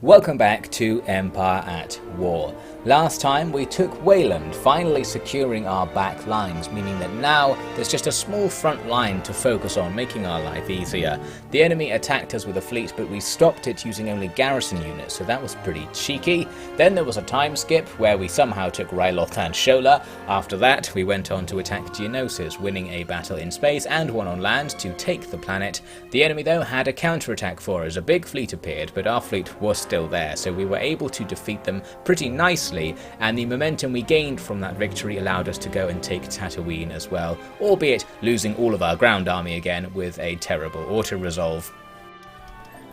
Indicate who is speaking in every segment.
Speaker 1: Welcome back to Empire at War. Last time we took Wayland, finally securing our back lines, meaning that now there's just a small front line to focus on, making our life easier. The enemy attacked us with a fleet, but we stopped it using only garrison units, so that was pretty cheeky. Then there was a time skip where we somehow took Ryloth and Shola. After that we went on to attack Geonosis, winning a battle in space and one on land to take the planet. The enemy though had a counterattack for us. A big fleet appeared, but our fleet was still there, so we were able to defeat them pretty nicely, and the momentum we gained from that victory allowed us to go and take Tatooine as well, albeit losing all of our ground army again with a terrible auto-resolve.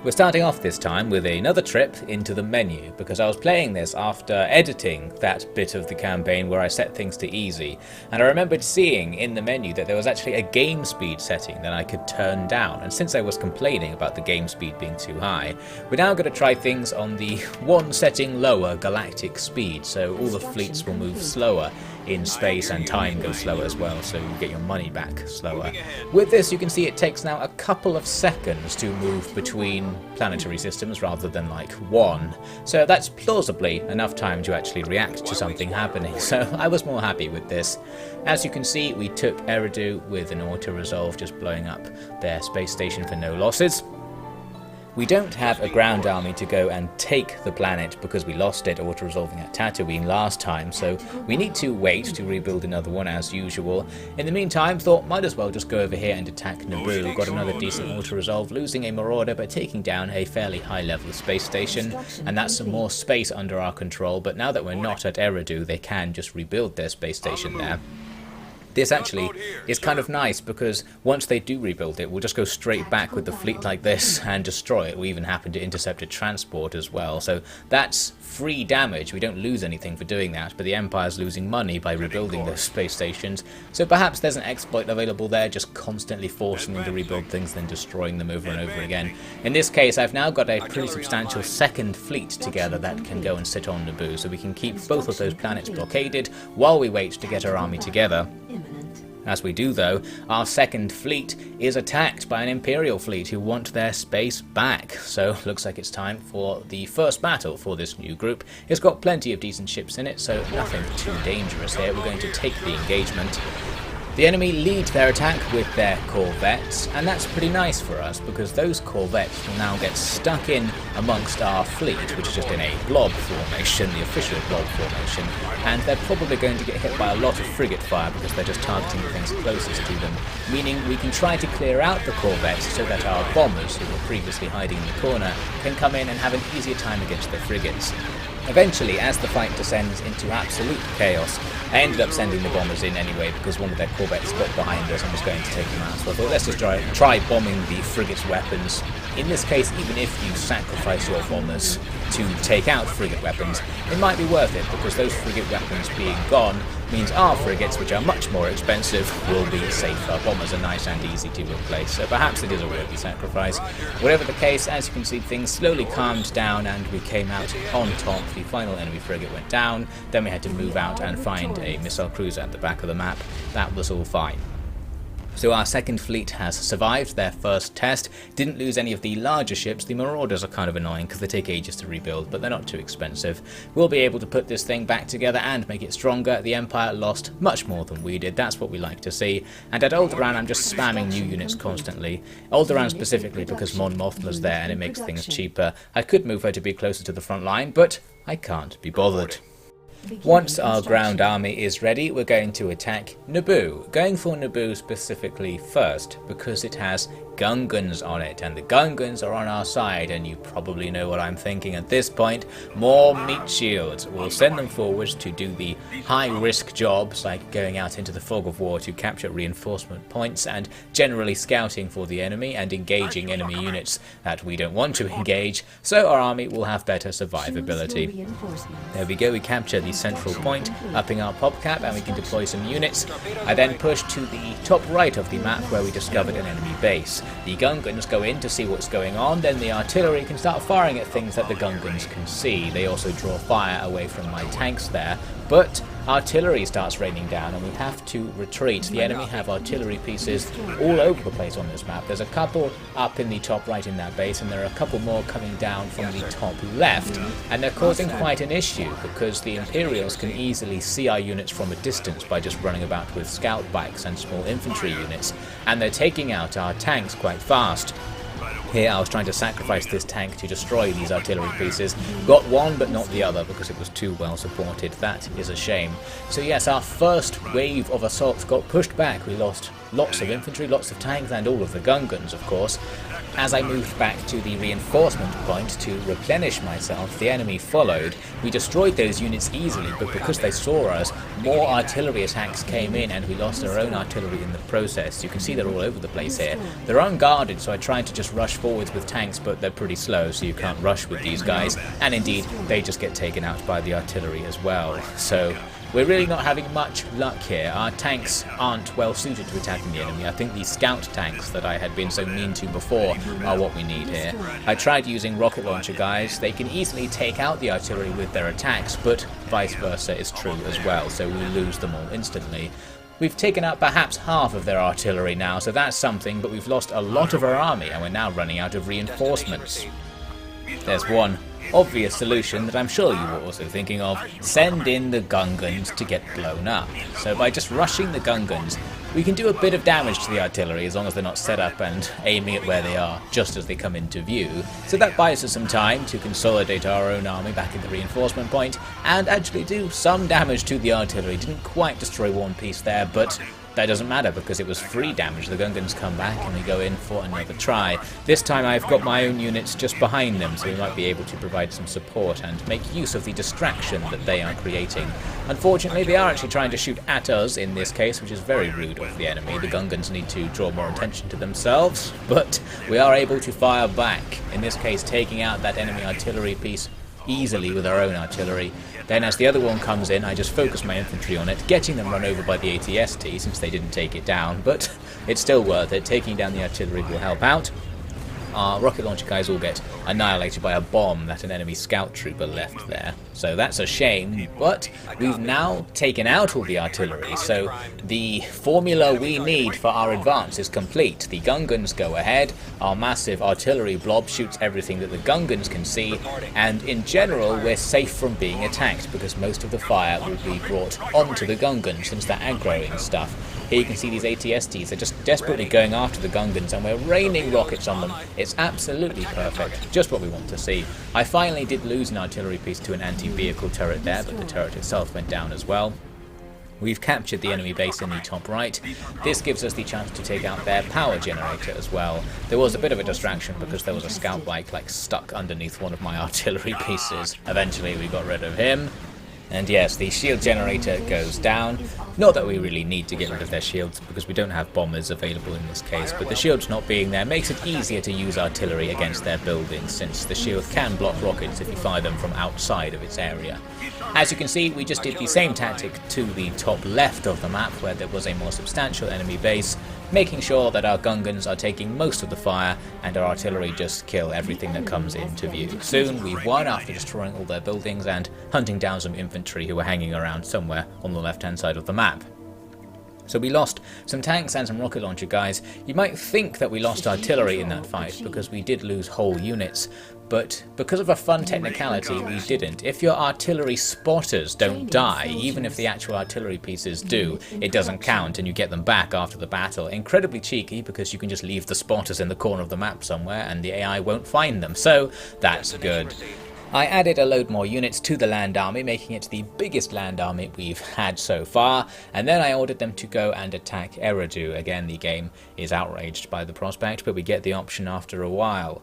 Speaker 1: We're starting off this time with another trip into the menu, because I was playing this after editing that bit of the campaign where I set things to easy, and I remembered seeing in the menu that there was actually a game speed setting that I could turn down, and since I was complaining about the game speed being too high, we're now going to try things on the one setting lower galactic speed, so all the fleets will move slower in space and time goes slower as well, so you get your money back slower. With this you can see it takes now a couple of seconds to move between planetary systems rather than like one, so that's plausibly enough time to actually react to something happening, so I was more happy with this. As you can see, we took Eridu with an auto-resolve, just blowing up their space station for no losses. We don't have a ground army to go and take the planet because we lost it auto-resolving at Tatooine last time, so we need to wait to rebuild another one as usual. In the meantime, thought might as well just go over here and attack Naboo. Got another decent auto-resolve, losing a marauder but taking down a fairly high level space station, and that's some more space under our control, but now that we're not at Eridu, they can just rebuild their space station there. This actually is kind of nice because once they do rebuild it, we'll just go straight back with the fleet like this and destroy it. We even happen to intercept a transport as well, so that's free damage. We don't lose anything for doing that, but the Empire's losing money by rebuilding those space stations, so perhaps there's an exploit available there, just constantly forcing them to rebuild things, then destroying them over and over again. In this case, I've now got a pretty substantial second fleet together that can go and sit on Naboo, so we can keep both of those planets blockaded while we wait to get our army together. As we do though, our second fleet is attacked by an Imperial fleet who want their space back, so looks like it's time for the first battle for this new group. It's got plenty of decent ships in it, so nothing too dangerous here. We're going to take the engagement. The enemy lead their attack with their corvettes, and that's pretty nice for us because those corvettes will now get stuck in amongst our fleet, which is just in a blob formation, the official blob formation, and they're probably going to get hit by a lot of frigate fire because they're just targeting the things closest to them, meaning we can try to clear out the corvettes so that our bombers, who were previously hiding in the corner, can come in and have an easier time against the frigates. Eventually, as the fight descends into absolute chaos, I ended up sending the bombers in anyway because one of their corvettes got behind us and was going to take them out, so I thought let's just try bombing the frigate's weapons. In this case, even if you sacrifice your bombers to take out frigate weapons, it might be worth it because those frigate weapons being gone means our frigates, which are much more expensive, will be safer. Bombers are nice and easy to replace, so perhaps it is a worthy sacrifice. Whatever the case, as you can see, things slowly calmed down and we came out on top. The final enemy frigate went down, then we had to move out and find a missile cruiser at the back of the map. That was all fine. So our second fleet has survived their first test, didn't lose any of the larger ships. The Marauders are kind of annoying because they take ages to rebuild, but they're not too expensive. We'll be able to put this thing back together and make it stronger. The Empire lost much more than we did, that's what we like to see. And at Alderaan I'm just spamming new units constantly. Alderaan specifically because Mon Mothma's there and it makes things cheaper. I could move her to be closer to the front line, but I can't be bothered. Once our ground army is ready, we're going to attack Naboo. Going for Naboo specifically first because it has Gungans on it, and the Gungans are on our side, and you probably know what I'm thinking at this point. More meat shields. We'll send them forwards to do the high-risk jobs like going out into the fog of war to capture reinforcement points and generally scouting for the enemy and engaging enemy units that we don't want to engage, so our army will have better survivability. There we go, we capture the central point, upping our pop cap, and we can deploy some units. I then push to the top right of the map where we discovered an enemy base. The Gungans go in to see what's going on, then the artillery can start firing at things that the Gungans can see. They also draw fire away from my tanks there, but artillery starts raining down and we have to retreat. The enemy have artillery pieces all over the place on this map. There's a couple up in the top right in that base, and there are a couple more coming down from the top left, and they're causing quite an issue because the Imperials can easily see our units from a distance by just running about with scout bikes and small infantry units, and they're taking out our tanks quite fast. Here I was trying to sacrifice this tank to destroy these artillery pieces. Got one but not the other because it was too well supported. That is a shame. So yes, our first wave of assaults got pushed back. We lost lots of infantry, lots of tanks, and all of the gun guns, of course. As I moved back to the reinforcement point to replenish myself, the enemy followed. We destroyed those units easily, but because they saw us, more artillery attacks came in and we lost our own artillery in the process. You can see they're all over the place here. They're unguarded, so I tried to just rush forwards with tanks, but they're pretty slow, so you can't rush with these guys. And indeed, they just get taken out by the artillery as well. So we're really not having much luck here. Our tanks aren't well suited to attacking the enemy. I think these scout tanks that I had been so mean to before are what we need here. I tried using rocket launcher guys. They can easily take out the artillery with their attacks, but vice versa is true as well, so we lose them all instantly. We've taken out perhaps half of their artillery now, so that's something, but we've lost a lot of our army and we're now running out of reinforcements. There's one obvious solution that I'm sure you were also thinking of: send in the gun guns to get blown up. So by just rushing the gun guns, we can do a bit of damage to the artillery as long as they're not set up and aiming at where they are just as they come into view. So that buys us some time to consolidate our own army back at the reinforcement point and actually do some damage to the artillery. Didn't quite destroy one piece there, but that doesn't matter because it was free damage. The gun guns come back and we go in for another try. This time I've got my own units just behind them, so we might be able to provide some support and make use of the distraction that they are creating. Unfortunately, they are actually trying to shoot at us in this case, which is very rude of the enemy. The gun guns need to draw more attention to themselves, but we are able to fire back, in this case taking out that enemy artillery piece easily with our own artillery. Then as the other one comes in, I just focus my infantry on it, getting them run over by the ATST since they didn't take it down, but it's still worth it. Taking down the artillery will help out. Our rocket launcher guys all get annihilated by a bomb that an enemy scout trooper left there. So that's a shame, but we've now taken out all the artillery, so the formula we need for our advance is complete. The gun guns go ahead, our massive artillery blob shoots everything that the gun guns can see, and in general we're safe from being attacked because most of the fire will be brought onto the gun guns since they're aggroing stuff. Here you can see these ATSTs, they're just desperately going after the gun guns and we're raining rockets on them. It's absolutely perfect, just what we want to see. I finally did lose an artillery piece to an anti-vehicle turret there, but the turret itself went down as well. We've captured the enemy base in the top right. This gives us the chance to take out their power generator as well. There was a bit of a distraction because there was a scout bike stuck underneath one of my artillery pieces. Eventually we got rid of him. And yes, the shield generator goes down. Not that we really need to get rid of their shields because we don't have bombers available in this case, but the shields not being there makes it easier to use artillery against their buildings since the shield can block rockets if you fire them from outside of its area. As you can see, we just did the same tactic to the top left of the map where there was a more substantial enemy base, making sure that our gun guns are taking most of the fire and our artillery just kill everything that comes into view. Soon we've won after destroying all their buildings and hunting down some infantry who were hanging around somewhere on the left hand side of the map. So we lost some tanks and some rocket launcher guys. You might think that we lost artillery in that fight because we did lose whole units, but because of a fun technicality we didn't. If your artillery spotters don't die, even if the actual artillery pieces do, it doesn't count and you get them back after the battle. Incredibly cheeky because you can just leave the spotters in the corner of the map somewhere and the AI won't find them, so that's good. I added a load more units to the land army, making it the biggest land army we've had so far, and then I ordered them to go and attack Eridu. Again, the game is outraged by the prospect, but we get the option after a while.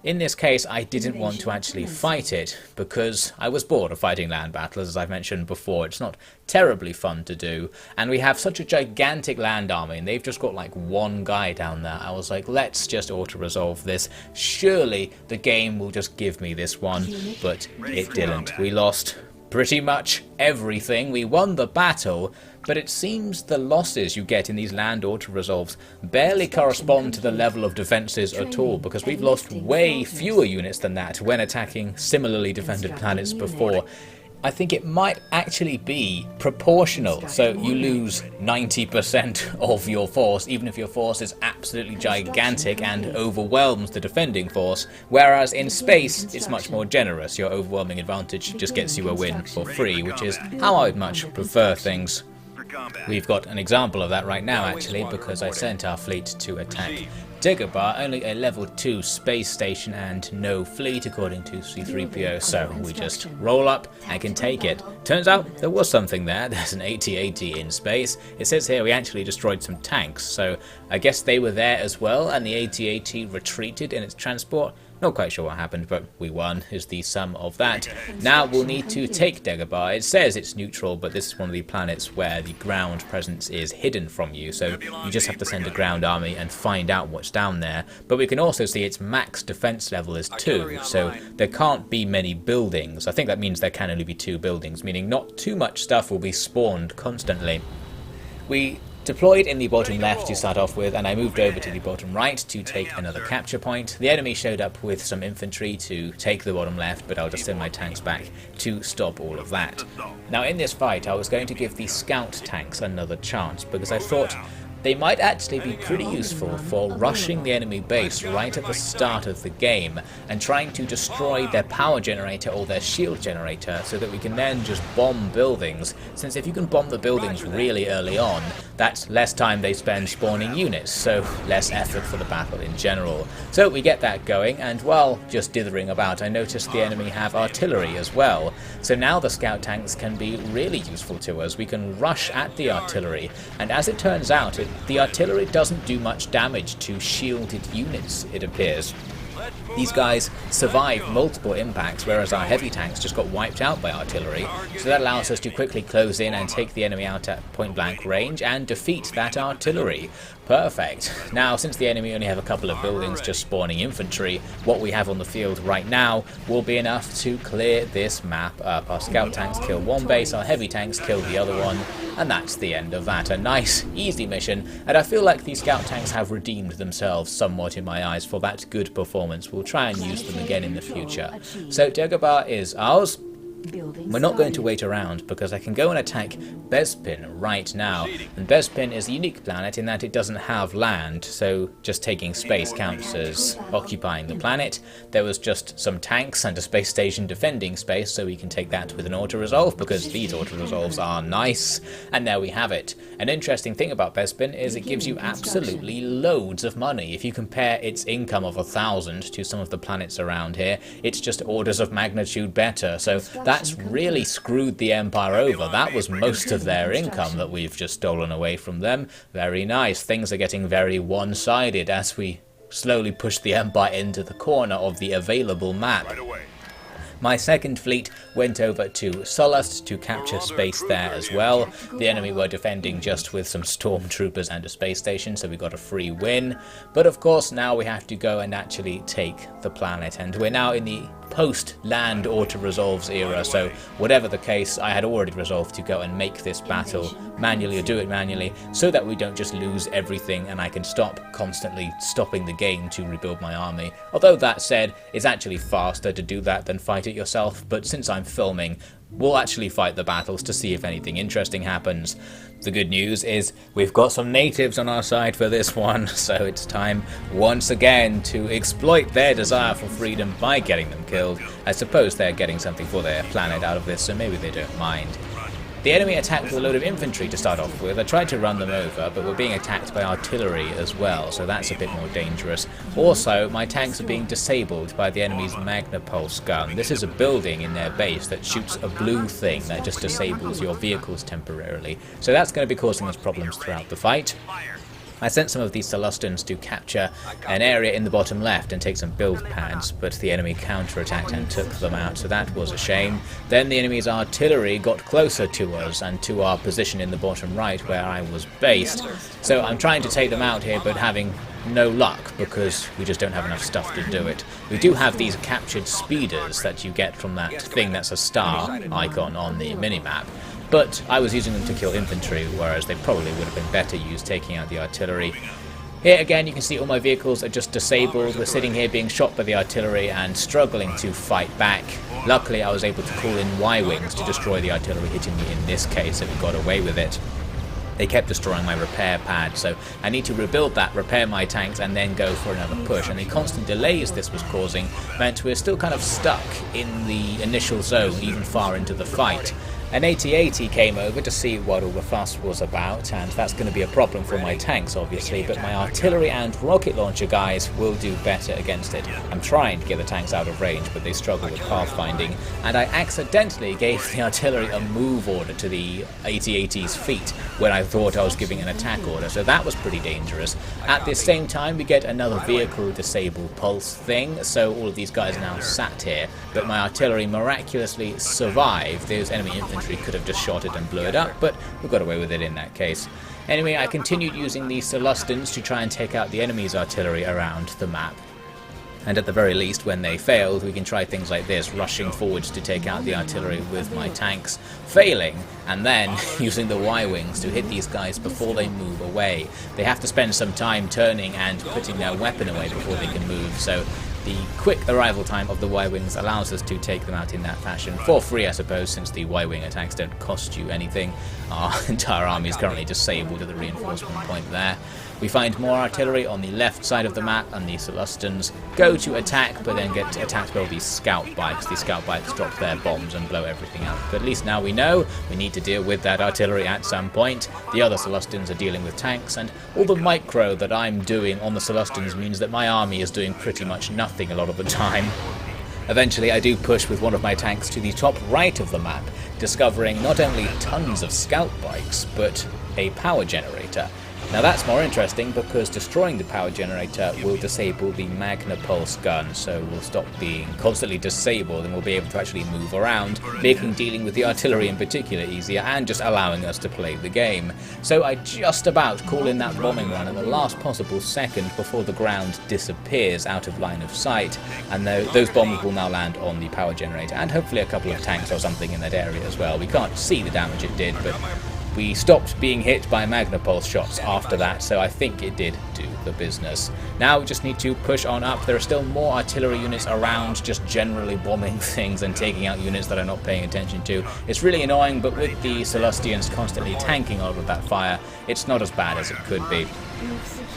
Speaker 1: In this case, I didn't want to actually fight it because I was bored of fighting land battles, as I've mentioned before. It's not terribly fun to do, and we have such a gigantic land army, and they've just got one guy down there. I was like, let's just auto-resolve this. Surely the game will just give me this one, but it didn't. We lost pretty much everything. We won the battle, but it seems the losses you get in these land auto-resolves barely correspond to the level of defences at all, because we've lost way fewer units than that when attacking similarly defended planets before. I think it might actually be proportional, so you lose 90% of your force, even if your force is absolutely gigantic and overwhelms the defending force, whereas in space it's much more generous. Your overwhelming advantage just gets you a win for free, which is how I would much prefer things. We've got an example of that right now actually, because I sent our fleet to attack Dagobah, only a level 2 space station and no fleet according to C3PO, so we just roll up and can take it. Turns out there was something there. There's an AT-AT in space. It says here we actually destroyed some tanks, so I guess they were there as well and the AT-AT retreated in its transport. Not quite sure what happened, but we won is the sum of that. Now we'll need to take Dagobah. It says it's neutral, but this is one of the planets where the ground presence is hidden from you, so you just have to send a ground army and find out what's down there. But we can also see its max defense level is 2, so there can't be many buildings. I think that means there can only be 2 buildings, meaning not too much stuff will be spawned constantly. We deployed in the bottom left to start off with, and I moved over to the bottom right to take another capture point. The enemy showed up with some infantry to take the bottom left, but I'll just send my tanks back to stop all of that. Now in this fight I was going to give the scout tanks another chance, because I thought they might actually be pretty useful for rushing the enemy base right at the start of the game and trying to destroy their power generator or their shield generator so that we can then just bomb buildings, since if you can bomb the buildings really early on, that's less time they spend spawning units, so less effort for the battle in general. So we get that going, and while just dithering about I noticed the enemy have artillery as well, so now the scout tanks can be really useful to us. We can rush at the artillery, and as it turns out the artillery doesn't do much damage to shielded units, it appears. These guys survive multiple impacts, whereas our heavy tanks just got wiped out by artillery, so that allows us to quickly close in and take the enemy out at point blank range and defeat that artillery. Perfect. Now, since the enemy only have a couple of buildings just spawning infantry, what we have on the field right now will be enough to clear this map up. Our scout tanks kill one base, our heavy tanks kill the other one, and that's the end of that. A nice, easy mission, and I feel like these scout tanks have redeemed themselves somewhat in my eyes for that good performance. We'll try and use them again in the future. So Dagobah is ours. We're not going to wait around because I can go and attack Bespin right now, and Bespin is a unique planet in that it doesn't have land, so just taking space counts as occupying the planet. There was just some tanks and a space station defending space, so we can take that with an auto-resolve because these auto-resolves are nice, and there we have it. An interesting thing about Bespin is it gives you absolutely loads of money. If you compare its income of 1,000 to some of the planets around here, it's just orders of magnitude better, so that's really screwed the Empire over. That was most of their income that we've just stolen away from them. Very nice. Things are getting very one-sided as we slowly push the Empire into the corner of the available map. My second fleet went over to Sullust to capture space there as well. The enemy were defending just with some stormtroopers and a space station, so we got a free win. But of course now we have to go and actually take the planet, and we're now in the post-land auto-resolves era, so whatever the case, I had already resolved to go and make this battle manually, or do it manually, so that we don't just lose everything and I can stop constantly stopping the game to rebuild my army. Although that said, it's actually faster to do that than fight it yourself, but since I'm filming, we'll actually fight the battles to see if anything interesting happens. The good news is we've got some natives on our side for this one, so it's time once again to exploit their desire for freedom by getting them killed. I suppose they're getting something for their planet out of this, so maybe they don't mind. The enemy attacked with a load of infantry to start off with. I tried to run them over, but we're being attacked by artillery as well, so that's a bit more dangerous. Also, my tanks are being disabled by the enemy's Magna Pulse gun. This is a building in their base that shoots a blue thing that just disables your vehicles temporarily, so that's going to be causing us problems throughout the fight. I sent some of these Sullustans to capture an area in the bottom left and take some build pads, but the enemy counterattacked and took them out, so that was a shame. Then the enemy's artillery got closer to us and to our position in the bottom right where I was based. So I'm trying to take them out here, but having no luck because we just don't have enough stuff to do it. We do have these captured speeders that you get from that thing that's a star icon on the minimap, but I was using them to kill infantry, whereas they probably would have been better used taking out the artillery. Here again you can see all my vehicles are just disabled. We're sitting here being shot by the artillery and struggling to fight back. Luckily I was able to call in Y-wings to destroy the artillery hitting me in this case, so we got away with it. They kept destroying my repair pad, so I need to rebuild that, repair my tanks, and then go for another push. And the constant delays this was causing meant we're still kind of stuck in the initial zone, even far into the fight. An AT-80 came over to see what all the fuss was about, and that's going to be a problem for my tanks obviously, but my artillery and rocket launcher guys will do better against it. I'm trying to get the tanks out of range, but they struggle with pathfinding, and I accidentally gave the artillery a move order to the AT-80's feet when I thought I was giving an attack order, so that was pretty dangerous. At the same time we get another vehicle disable pulse thing, so all of these guys are now sat here, but my artillery miraculously survived. Those enemy infantry could have just shot it and blew it up, but we got away with it in that case. Anyway, I continued using the Celestins to try and take out the enemy's artillery around the map. And at the very least, when they failed, we can try things like this, rushing forwards to take out the artillery with my tanks, failing, and then using the Y-wings to hit these guys before they move away. They have to spend some time turning and putting their weapon away before they can move, so the quick arrival time of the Y-wings allows us to take them out in that fashion, for free I suppose, since the Y-wing attacks don't cost you anything. Our entire army is currently disabled at the reinforcement point there. We find more artillery on the left side of the map, and the Celestins go to attack, but then get attacked by all these scout bikes. These scout bikes drop their bombs and blow everything up. But at least now we know we need to deal with that artillery at some point. The other Celestins are dealing with tanks, and all the micro that I'm doing on the Celestins means that my army is doing pretty much nothing a lot of the time. Eventually I do push with one of my tanks to the top right of the map, discovering not only tons of scout bikes, but a power generator. Now that's more interesting because destroying the power generator will disable the Magna Pulse gun, so we'll stop being constantly disabled and we'll be able to actually move around, making dealing with the artillery in particular easier and just allowing us to play the game. So I just about call in that bombing run at the last possible second before the ground disappears out of line of sight, and those bombs will now land on the power generator and hopefully a couple of tanks or something in that area as well. We can't see the damage it did, but we stopped being hit by Magna Pulse shots after that, so I think it did do the business. Now we just need to push on up. There are still more artillery units around, just generally bombing things and taking out units that I'm not paying attention to. It's really annoying, but with the Celestians constantly tanking all of that fire, it's not as bad as it could be.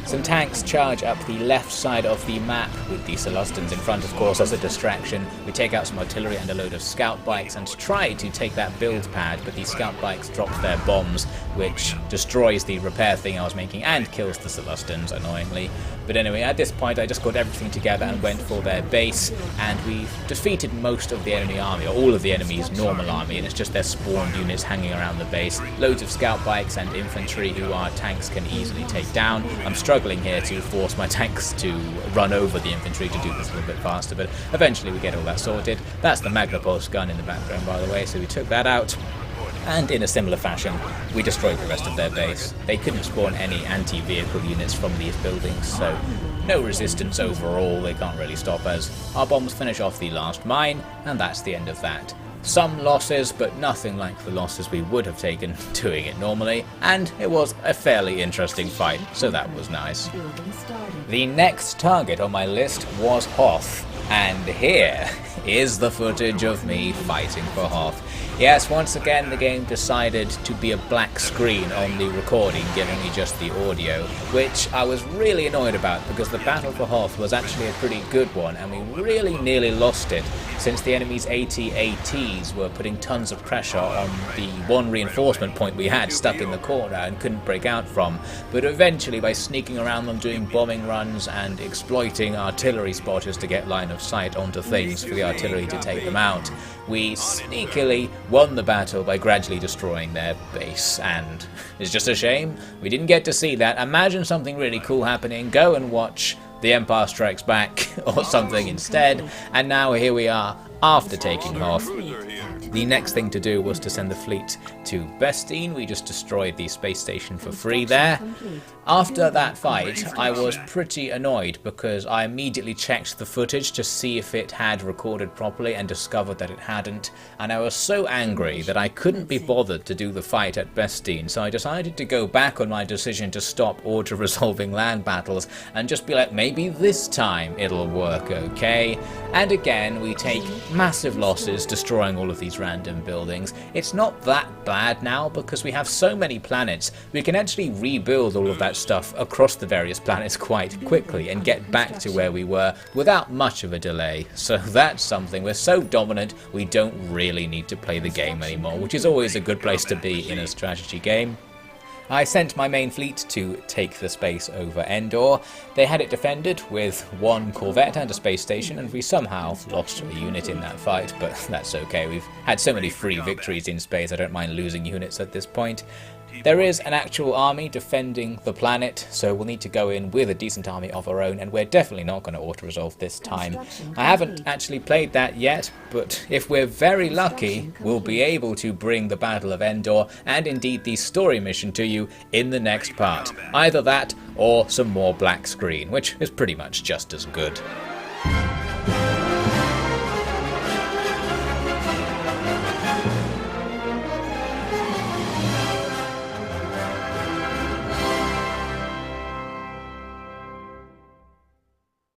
Speaker 1: Some tanks charge up the left side of the map, with the Celestins in front, of course, as a distraction. We take out some artillery and a load of scout bikes and try to take that build pad, but the scout bikes drop their bombs, which destroys the repair thing I was making and kills the Celestins, annoyingly. But anyway, at this point I just got everything together and went for their base, and we defeated most of the enemy army, or all of the enemy's normal army, and it's just their spawned units hanging around the base. Loads of scout bikes and infantry who our tanks can easily take down. I'm struggling here to force my tanks to run over the infantry to do this a little bit faster, but eventually we get all that sorted. That's the Magna Pulse gun in the background, by the way, so we took that out. And in a similar fashion, we destroyed the rest of their base. They couldn't spawn any anti-vehicle units from these buildings, so no resistance overall. They can't really stop us. Our bombs finish off the last mine, and that's the end of that. Some losses, but nothing like the losses we would have taken doing it normally, and it was a fairly interesting fight, so that was nice. The next target on my list was Hoth, and here is the footage of me fighting for Hoth. Yes, once again the game decided to be a black screen on the recording, giving me just the audio, which I was really annoyed about because the battle for Hoth was actually a pretty good one and we really nearly lost it, since the enemy's AT-ATs were putting tons of pressure on the one reinforcement point we had stuck in the corner and couldn't break out from. But eventually, by sneaking around them, doing bombing runs and exploiting artillery spotters to get line of sight onto things for the artillery to take them out, we sneakily won the battle by gradually destroying their base. And it's just a shame we didn't get to see that. Imagine something really cool happening. Go and watch The Empire Strikes Back or something instead. And now here we are after taking Hoth. The next thing to do was to send the fleet to Bestine. We just destroyed the space station for free there. After that fight, I was pretty annoyed because I immediately checked the footage to see if it had recorded properly and discovered that it hadn't, and I was so angry that I couldn't be bothered to do the fight at Bestine, so I decided to go back on my decision to stop auto-resolving land battles and just be like, maybe this time it'll work okay. And again, we take massive losses destroying all of these random buildings. It's not that bad now because we have so many planets, we can actually rebuild all of that stuff across the various planets quite quickly and get back to where we were without much of a delay. So that's something. We're so dominant, we don't really need to play the game anymore, which is always a good place to be in a strategy game. I sent my main fleet to take the space over Endor. They had it defended with one corvette and a space station, and we somehow lost a unit in that fight, but that's okay. We've had so many free victories in space, I don't mind losing units at this point. There is an actual army defending the planet, so we'll need to go in with a decent army of our own, and we're definitely not going to auto-resolve this time. I haven't actually played that yet, but if we're very lucky, we'll be able to bring the Battle of Endor, and indeed the story mission to you in the next part. Either that, or some more black screen, which is pretty much just as good.